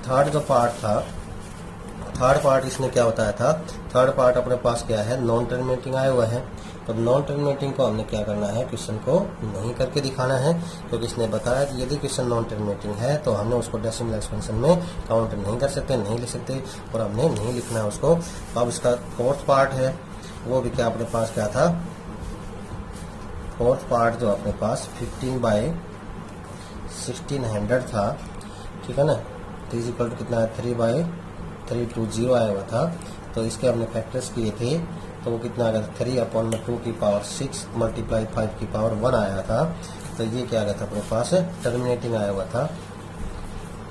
थर्ड जो पार्ट था, थर्ड पार्ट इसने क्या बताया था, थर्ड पार्ट अपने पास क्या है, नॉन टर्मिनेटिंग आया हुआ है। तो नॉन टर्मिनेटिंग को हमने क्या करना है, क्वेश्चन को नहीं करके दिखाना है, क्योंकि इसने बताया कि यदि क्वेश्चन नॉन टर्मिनेटिंग है तो हमने उसको डेसिमल एक्सपेंशन में काउंट नहीं कर सकते, नहीं लिख सकते, और हमने नहीं लिखना है उसको। अब इसका फोर्थ पार्ट है, वो भी क्या अपने पास क्या था, फोर्थ पार्ट जो अपने पास 15/1600 था, ठीक है ना। तो इक्वल टू कितना है, 3/320 आया हुआ था। तो इसके हमने फैक्टर्स किए थे, तो वो कितना आ गया, 3/2 की पावर 6 मल्टीप्लाई 5 की पावर 1 आया था। तो ये क्या आ गया था अपने पास, टर्मिनेटिंग आया हुआ था,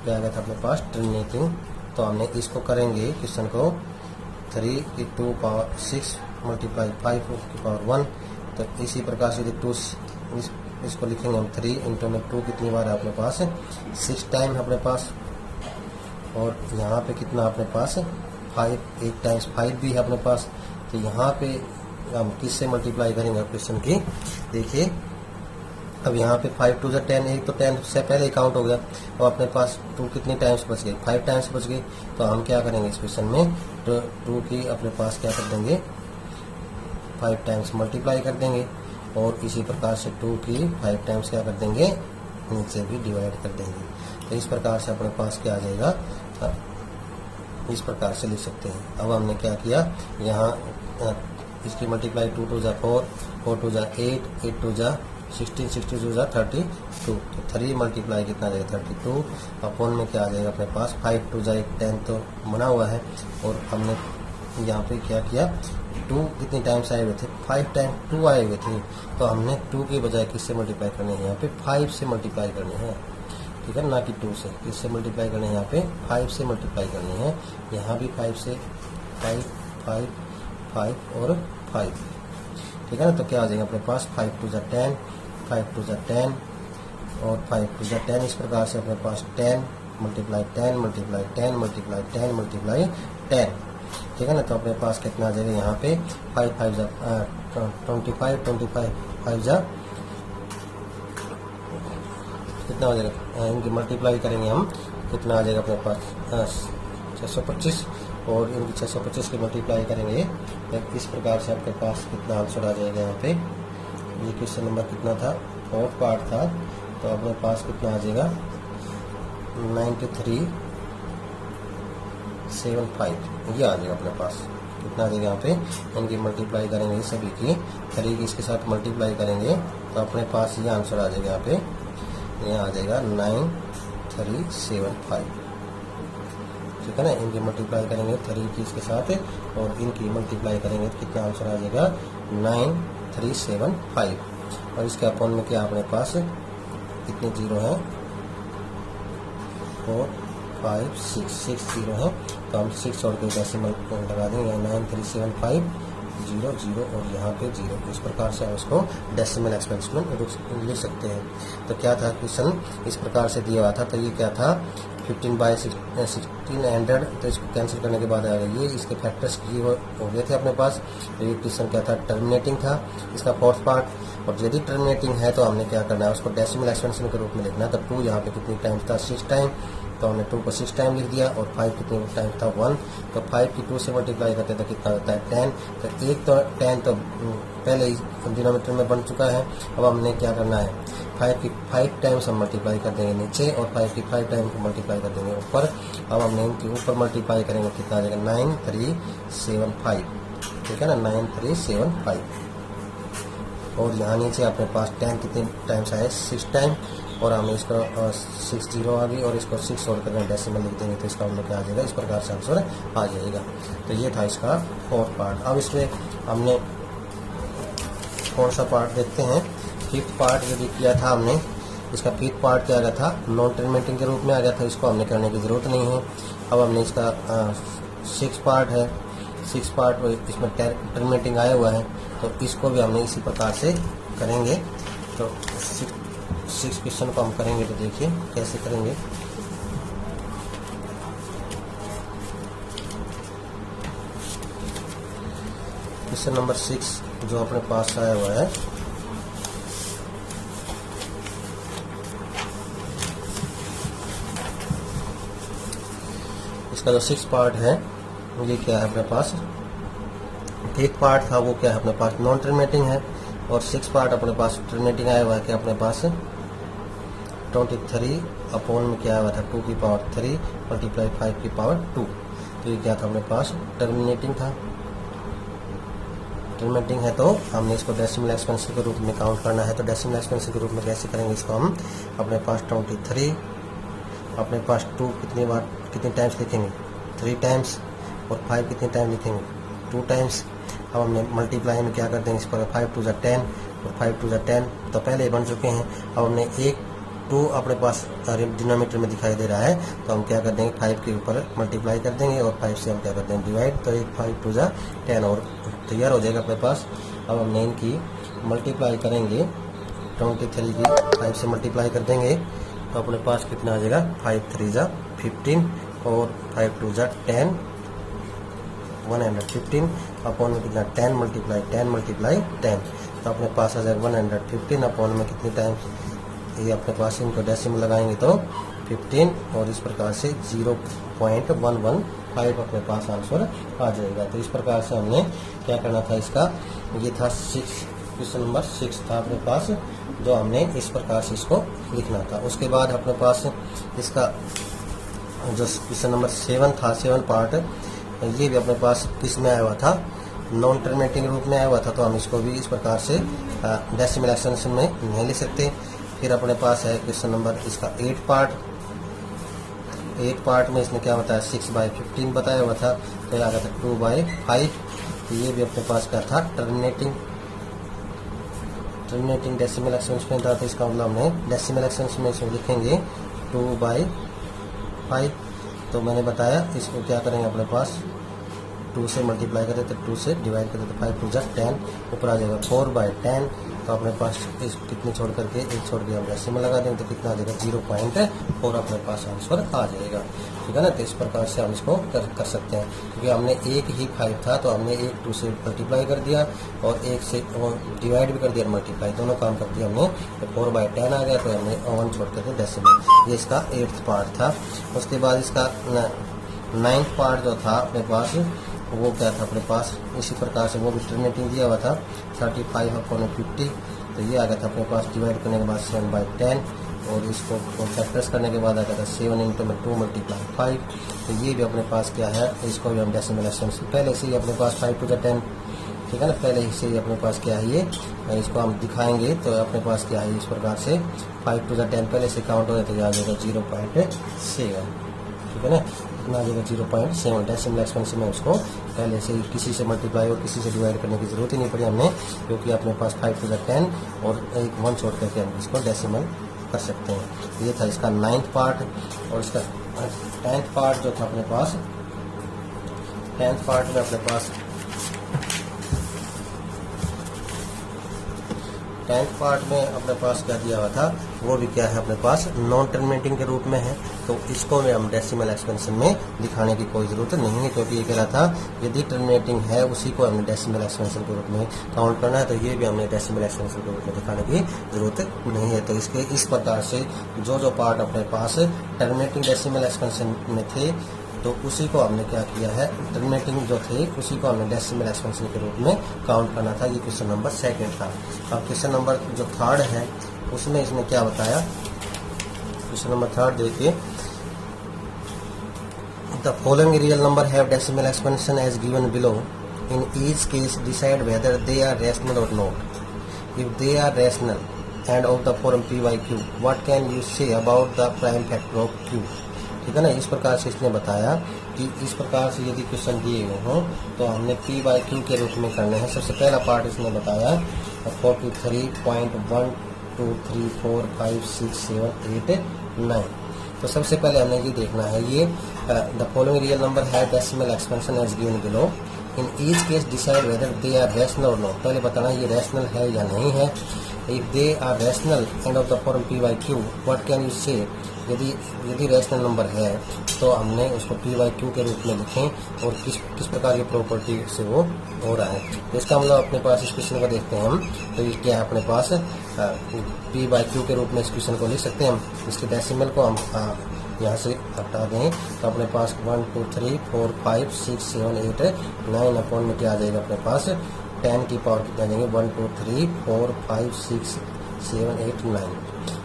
क्या आ गया था अपने पास, टर्मिनेटिंग। तो हमने इसको करेंगे क्वेश्चन को, 3 की 2 पावर 6 मल्टीप्लाई 5 की पावर 1। तो इसी प्रकार से 2 इसको लिखेंगे हम, 3 इंटू में 2 कितनी बार है अपने पास, 6 टाइम है अपने पास, और यहाँ पे कितना अपने पास, 5 8 टाइम्स 5 भी है अपने पास। तो यहाँ पे हम किससे मल्टीप्लाई करेंगे क्वेश्चन की, देखिए अब यहाँ पे 5 2 जा 10, एक तो 10 से पहले ही काउंट हो गया, और अपने पास 2 कितनी टाइम्स बच गई, 5 टाइम्स बच गई। तो हम क्या करेंगे इस क्वेश्चन में, तो 2 की अपने पास क्या कर देंगे, 5 टाइम्स मल्टीप्लाई कर देंगे, और इसी प्रकार से 2 की 5 टाइम्स क्या कर देंगे, नीचे भी डिवाइड कर देंगे। तो इस प्रकार से अपने पास क्या आ जाएगा, इस प्रकार से लिख सकते हैं। अब हमने क्या किया, यहाँ इसकी मल्टीप्लाई 2 2 जा 4, 4 2 जा 8, 8 2 जा 16, 62 जा 32। तो 3 मल्टीप्लाई कितना आ जाएगा, 32, अपॉन में क्या आ जाएगा अपने पास, 5 2 जा 10 तो बना हुआ है, और हमने यहाँ पे क्या किया, 2 कितनी टाइम्स आए हुए थे, 5 टाइम 2 आए हुए थे। तो हमने 2 के बजाय किससे मल्टीप्लाई करनी है, यहाँ पे 5 से मल्टीप्लाई करनी है, ठीक है ना, कि 2 से। किससे मल्टीप्लाई करनी है, यहाँ पे 5 से मल्टीप्लाई करनी है, यहाँ भी 5 से, 5 5 5 और 5, ठीक है ना। तो क्या आ जाएगा अपने पास, 5 2 जा 10, 5 2 जा 10 और 5 2 जा 10। इस प्रकार से अपने पास 10 मल्टीप्लाई 10 मल्टीप्लाई 10 मल्टीप्लाई 10 मल्टीप्लाई 10, ठीक है ना। तो अपने पास कितना आ जाएगा, यहाँ पे 5 5 जा 25, 25 5 जा कितना हो जाएगा, इनकी मल्टीप्लाई करेंगे हम, कितना आ जाएगा अपने पास, 625, और इनकी 625 की मल्टीप्लाई करेंगे तो इस प्रकार से आपके पास कितना आंसर आ जाएगा। यहाँ पे ये क्वेश्चन नंबर कितना था, 4th पार्ट था, तो अपने पास कितना आ जाएगा 9375 ये आ जाएगा अपने पास। कितना आ जाएगा यहाँ पे, इनकी मल्टीप्लाई करेंगे सभी की, 3 की इसके साथ मल्टीप्लाई करेंगे तो अपने पास ये आंसर आ जाएगा। यहाँ पे ये आ जाएगा 9375, ठीक है ना। इनकी मल्टीप्लाई करेंगे 3 की इसके साथ और इनकी मल्टीप्लाई करेंगे तो कितना आंसर आ जाएगा 9375। और इसके अपॉन में क्या अपने पास कितने जीरो हैं, 4 5 6 जीरो है, तो हम 6 छोड़ के डेसिमल लगा देंगे 9375 0 0 और यहाँ पे 0। इस प्रकार से हम इसको डेसिमल एक्सपेंशन लिख सकते हैं। तो क्या था क्वेश्चन इस प्रकार से दिया हुआ था, तो ये क्या था 15/1600, तो इसको कैंसिल करने के बाद आएगा ये, इसके फैक्टर्स ये हो गए थे अपने पास। तो ये क्वेश्चन क्या था, टर्मिनेटिंग था इसका 4th पार्ट। और यदि टर्मिनेटिंग है तो हमने क्या करना है, उसको डेसिमल एक्सपेंशन के रूप में लिखना है। तो 2 यहाँ पे कितनी टाइम्स था, 6 टाइम, तो हमने 2 को 6 टाइम लिख दिया। और 5 कितने टाइम था, 1, तो 5 की 2 से मल्टीप्लाई करते तो कितना होता है 10। तो एक तो 10 तो पहले ही डिनोमिनेटर में बन चुका है। अब हमने क्या करना है, 5 की 5 टाइम्स हम मल्टीप्लाई कर देंगे नीचे और 5 की 5 टाइम को मल्टीप्लाई कर देंगे ऊपर। अब हमने इनके ऊपर मल्टीप्लाई करेंगे, कितना आ जाएगा 9375, ठीक है ना, 9375। और यहाँ नीचे अपने पास 10 कितने टाइम्स आए, 6 टाइम, और हमें इसको 6 जीरो आ गई और इसको 6 और करके डेसिमल लिख देंगे तो इसका हम लोग क्या आ जाएगा, इस प्रकार से आंसर आ जाएगा। तो ये था इसका 4th पार्ट। अब इसमें हमने कौन सा पार्ट देखते हैं, 5th पार्ट यदि किया था हमने, इसका 5th पार्ट क्या आ गया था, नॉन टर्मिनेटिंग के रूप में आ गया था, इसको हमने करने की ज़रूरत नहीं है। अब हमने इसका 6th पार्ट है, 6th पार्ट इसमें टर्मिनेटिंग आया हुआ है, तो इसको भी हमने इसी प्रकार से करेंगे। तो 6 क्वेश्चन को हम करेंगे, तो देखिए कैसे करेंगे। क्वेश्चन नंबर 6 जो अपने पास आया हुआ है, इसका जो 6th पार्ट है ये क्या है अपने पास, 1 पार्ट था वो क्या है अपने पास नॉन टर्मिनेटिंग है, और 6 पार्ट अपने पास टर्मिनेटिंग आया हुआ है, क्या अपने पास 23 अपॉन में क्या आया हुआ था 2 की पावर 3 मल्टीप्लाई 5 की पावर 2। तो ये क्या था अपने पास टर्मिनेटिंग था। टर्मिनेटिंग है तो हमने इसको डेसिमल एक्सपेंशन के रूप में काउंट करना है। तो डेसिमल एक्सपेंशन के रूप में कैसे करेंगे इसको, हम अपने पास 23 अपने पास 2 कितने टाइम्स लिखेंगे 3 टाइम्स, और 5 कितने टाइम लिखेंगे 2 टाइम्स। अब हमने मल्टीप्लाई में क्या कर देंगे इस पर, 5 2 10 और 5 2 10 तो पहले बन चुके हैं। अब हमने 1 2 अपने पास डिनोमिनेटर में दिखाई दे रहा है, तो हम क्या कर देंगे 5 के ऊपर मल्टीप्लाई कर देंगे और 5 से हम क्या कर देंगे डिवाइड, तो 5 2 10 और तैयार हो जाएगा अपने पास। अब हमने इनकी मल्टीप्लाई करेंगे, 23 की 5 से मल्टीप्लाई कर देंगे तो अपने पास कितना आ जाएगा 5 3 15 और 5 2 10 115 अपॉन में कितना 10 मल्टीप्लाई 10 तो अपने पास आ जाएगा 115 अपॉन में कितने टाइम, ये अपने पास इनको डेसिमल लगाएंगे तो 15 और इस प्रकार से 0.115 अपने पास आंसर आ जाएगा। तो इस प्रकार से हमने क्या करना था, इसका ये था 6 क्वेश्चन नंबर 6 था अपने पास, जो हमने इस प्रकार से इसको लिखना था। उसके बाद अपने पास इसका जो क्वेश्चन नंबर 7 था, 7 पार्ट, ये भी अपने पास किस में आया हुआ था, नॉन टर्मिनेटिंग रूप में आया हुआ था, तो हम इसको भी इस प्रकार से डेसिमल एक्सपेंशन में नहीं लिख सकते। फिर अपने पास है क्वेश्चन नंबर इसका 8 पार्ट, 8 पार्ट में इसने क्या बताया 6/15 बताया हुआ था, तो आ गया था 2/5। तो ये भी अपने पास क्या था टर्मिनेटिंग डेसिमल एक्सपेंशन था, तो इसका मतलब हमने डेसिमल एक्सपेंशन में इसमें लिखेंगे 2/5। तो मैंने बताया इसको क्या करेंगे अपने पास 2 से मल्टीप्लाई करें तो 2 से डिवाइड करें तो 5 2 10 ऊपर आ जाएगा 4/10। तो अपने पास इस कितने छोड़ करके एक छोड़ के हम डेसिमल लगा देंगे तो कितना आ जाएगा 0.4 अपने पास आंसर आ जाएगा, ठीक है ना। तो इस प्रकार से हम इसको कर सकते हैं, क्योंकि हमने एक ही 5 था तो हमने 1 2 से मल्टीप्लाई कर दिया और 1 से डिवाइड भी कर दिया, मल्टीप्लाई दोनों काम कर दिया हमने, तो 4/10 आ गया, तो हमने 1 छोड़ करके डेसिमल। ये इसका 8th पार्ट था। उसके बाद इसका नाइन्थ पार्ट जो था अपने पास वो क्या था अपने पास, इसी प्रकार से वो भी टर्मिनेटिंग दिया हुआ था 35/50, तो ये आ गया था अपने पास डिवाइड करने के बाद 7/10, और इसको फैक्टर्स करने के बाद आ गया था 7 × 2 × 5, तो ये भी अपने पास क्या है, इसको भी हम डेसिमल एक्सपेंशन पहले से ही अपने पास 5 to the 10, ठीक है ना, पहले से ही अपने पास क्या है ये, इसको हम दिखाएंगे तो अपने पास क्या है इस प्रकार से 5 to the 10 पहले से काउंट हो जाए, तो ये आ जाएगा 0.7, ठीक है ना, इतना आ जाएगा 0.7 डेसिमल एक्सपेंशन में। उसको पहले से किसी से मल्टीप्लाई और किसी से डिवाइड करने की जरूरत ही नहीं पड़ी हमने, क्योंकि अपने पास 5 to the 10 और एक 1 छोड़ करके हम इसको डेसिमल कर सकते हैं। ये था इसका 9th पार्ट, और इसका 10th पार्ट जो था अपने पास, 10th पार्ट में अपने पास 10th पार्ट में अपने पास क्या दिया हुआ था, वो भी क्या है अपने पास नॉन टर्मिनेटिंग के रूप में है, तो इसको में हम डेसिमल एक्सपेंशन में दिखाने की कोई ज़रूरत नहीं है, क्योंकि ये कह रहा था यदि टर्मिनेटिंग है उसी को हमने डेसिमल एक्सपेंशन के रूप में काउंट करना है, तो ये भी हमने डेसिमल एक्सपेंशन के रूप में दिखाने की ज़रूरत नहीं है। तो इसके इस प्रकार से जो पार्ट अपने पास टर्मिनेटिंग डेसिमल एक्सपेंशन में थे, तो उसी को हमने क्या किया है, टर्मिनेटिंग जो थे उसी को हमने डेसिमल एक्सपेंशन के रूप में काउंट करना था। ये क्वेश्चन नंबर 2 था। अब क्वेश्चन नंबर जो 3 है उसमें इसने क्या बताया, क्वेश्चन नंबर 3 देखिए, the following real number have decimal expansion as given below, in each case decide whether they are rational और not. If they are rational and of the form p/q, what can you say about the prime factor of q, ठीक है ना। इस प्रकार से इसने बताया कि इस प्रकार से यदि क्वेश्चन दिए हुए हों तो हमने p/q के रूप में करने हैं। सबसे पहला पार्ट इसने बताया 43.1 2 3 4 5 6 7 8 9। तो सबसे पहले हमने ये देखना है, ये द फॉलोइंग रियल नंबर है decimal expansion as given below, in each case decide whether they are rational और नॉट। पहले बताना ये रैशनल है या नहीं है। If they are rational and of the form p/q, what can you say, यदि रैशनल नंबर है तो हमने उसको p/q के रूप में लिखें, और किस प्रकार की प्रॉपर्टी से वो हो रहा है। तो इसका मतलब अपने पास इस क्वेश्चन को देखते हैं हम, तो ये क्या है अपने पास p/q के रूप में इस क्वेश्चन को लिख सकते हैं हम। इसके डेसिमल को हम यहाँ से हटा दें तो अपने पास 1 2 3 4 5 6 7 8 9 अपॉन में क्या आ जाएगा अपने पास 10 की पावर कितना जाएंगे 1 2 3 4 5 6 7 8 9।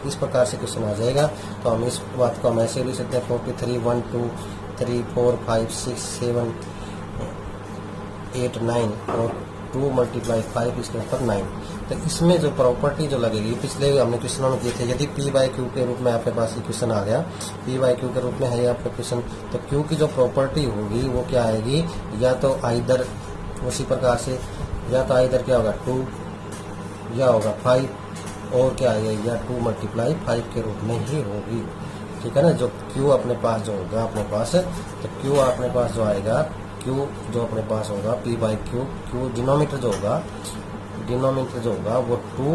इस प्रकार से क्वेश्चन आ जाएगा। तो हम इस बात को हम ऐसे लिख सकते हैं 43 1 2 3 4 5 6 7 8 9 और 2 × 5 इसके ऊपर 9। तो इसमें जो प्रॉपर्टी जो लगेगी, पिछले हमने क्वेश्चनों में किए थे, यदि p/q के रूप में आपके पास ये क्वेश्चन आ गया, p/q के रूप में है ये आपका क्वेश्चन, तो q की जो प्रॉपर्टी होगी वो क्या आएगी, या तो आइदर उसी प्रकार से, या तो आइदर क्या होगा 2 या होगा 5, और क्या आएगा या 2 × 5 के रूप में ही होगी, ठीक है ना। जो q अपने पास जो होगा अपने पास, तो q अपने पास जो आएगा, q जो अपने पास होगा p/q, q डिनोमीटर जो होगा वो 2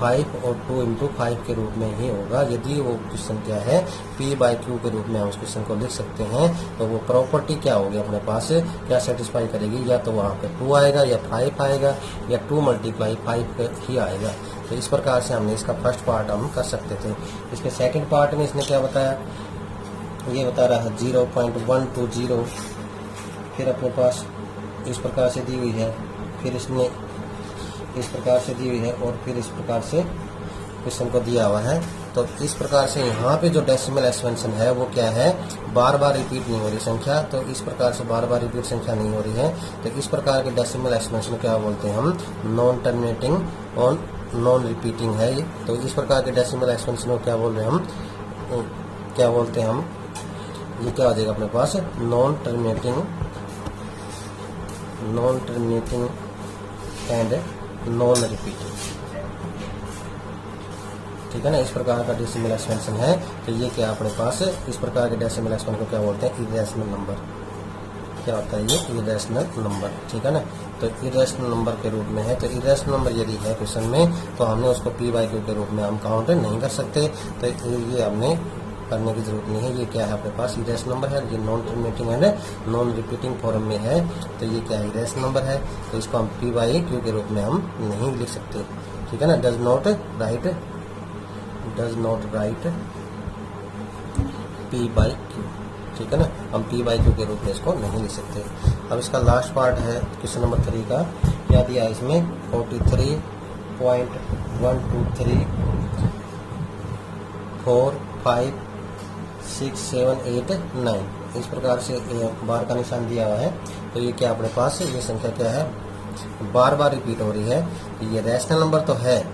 5 और 2 × 5 के रूप में ही होगा। यदि वो क्वेश्चन क्या है p/q के रूप में हम उस क्वेश्चन को लिख सकते हैं, तो वो प्रॉपर्टी क्या होगी अपने पास, क्या सेटिस्फाई करेगी, या तो वहाँ पे 2 आएगा या 5 आएगा या 2 × 5 ही आएगा। तो इस प्रकार से हमने इसका फर्स्ट पार्ट हम कर सकते थे। इसके सेकंड पार्ट में इसने क्या बताया, ये बता रहा है 0.120, फिर अपने पास इस प्रकार से दी हुई है, फिर इसने इस प्रकार से दी हुई है, और फिर इस प्रकार से क्वेश्चन को दिया हुआ है। तो इस प्रकार से यहाँ पे जो डेसिमल एक्सपेंशन है वो क्या है, बार बार रिपीट नहीं हो रही संख्या, तो इस प्रकार से बार बार रिपीट संख्या नहीं हो रही है। तो इस प्रकार के डेसिमल एक्सपेंशन क्या बोलते हैं हम, नॉन टर्मिनेटिंग और नॉन रिपीटिंग है ये। तो इस प्रकार के डेसिमल एक्सपेंशन को क्या बोल रहे हैं हम, क्या बोलते हैं हम, ये क्या हो जाएगा अपने पास non terminating and non repeating, ठीक है ना। इस प्रकार का डेसिमल एक्सपेंशन है। तो ये क्या अपने पास इस प्रकार के डेसिमल एक्सपेंशन को क्या बोलते हैं, इरेशनल नंबर। क्या होता है ये, इरेशनल नंबर, ठीक है ना। तो इरेशनल नंबर के रूप में है। तो इरेशनल नंबर यदि है क्वेश्चन में, तो हमने उसको p/q के रूप में हम काउंट नहीं कर सकते। तो ये हमने करने की जरूरत नहीं है। ये क्या है अपने पास इरेशनल नंबर है, ये non terminating and non repeating form में है। तो ये क्या है, इरेशनल नंबर है। तो इसको हम p/q के रूप में हम नहीं लिख सकते, ठीक है ना। Does not right p/q। ठीक है ना। हम पी बाई क्यू के रूप में इसको नहीं लिख सकते। अब इसका लास्ट पार्ट है क्वेश्चन नंबर 3 का। क्या दिया है इसमें 43.123 4 5 6 7 8 9 इस प्रकार से बार का निशान दिया हुआ है। तो ये क्या अपने पास ये संख्या क्या है, बार बार रिपीट हो रही है। ये रैशनल नंबर तो है,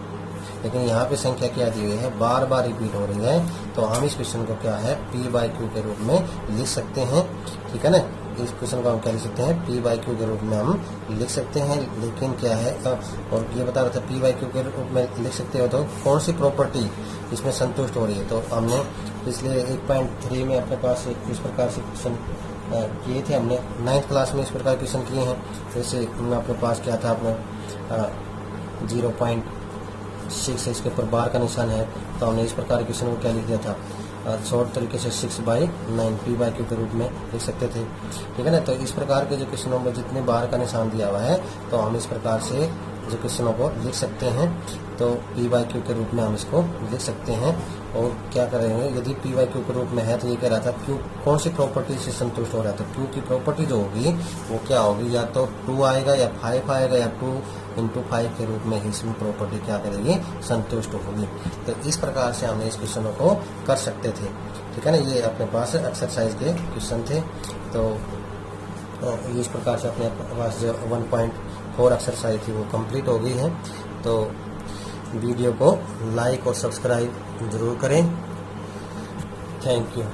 लेकिन यहाँ पे संख्या क्या दी हुई है, बार बार रिपीट हो रही है। तो हम इस क्वेश्चन को क्या है पी बाई क्यू के रूप में लिख सकते हैं, ठीक है ना। इस क्वेश्चन को हम क्या लिख सकते हैं, पी बाई क्यू के रूप में हम लिख सकते हैं। लेकिन क्या है, और ये बता रहा था पी बाई क्यू के रूप में लिख सकते हो तो कौन सी प्रॉपर्टी इसमें संतुष्ट हो रही है। तो हमने पिछले 1.3 में अपने पास इस प्रकार से क्वेश्चन किए थे। हमने 9th क्लास में इस प्रकार क्वेश्चन किए हैं। जैसे अपने पास क्या था, अपने 0.6 इसके ऊपर बार का निशान है, तो हमने इस प्रकार क्वेश्चन को क्या लिख दिया था, शॉर्ट तरीके से 6/9 पी बाई क्यू के रूप में लिख सकते थे, ठीक है ना। तो इस प्रकार के जो क्वेश्चनों में जितने बार का निशान दिया हुआ है, तो हम इस प्रकार से जो क्वेश्चनों को लिख सकते हैं। तो पी बाई क्यू के रूप में हम इसको लिख सकते हैं। और क्या करेंगे, यदि पी बाई क्यू के रूप में है तो ये कह रहा था क्यू कौन सी प्रॉपर्टी से संतुष्ट हो रहा था। क्यू की प्रॉपर्टी जो होगी वो क्या होगी, या तो 2 आएगा या 5 आएगा, या 2 × 5 के रूप में इसमें प्रॉपर्टी क्या करेगी, संतुष्ट होगी। तो इस प्रकार से हमने इस क्वेश्चनों को कर सकते थे, ठीक है ना। ये अपने पास एक्सरसाइज के क्वेश्चन थे। तो इस प्रकार से अपने पास जो 1.4 एक्सरसाइज थी वो कंप्लीट हो गई है। तो वीडियो को लाइक और सब्सक्राइब जरूर करें। Thank you.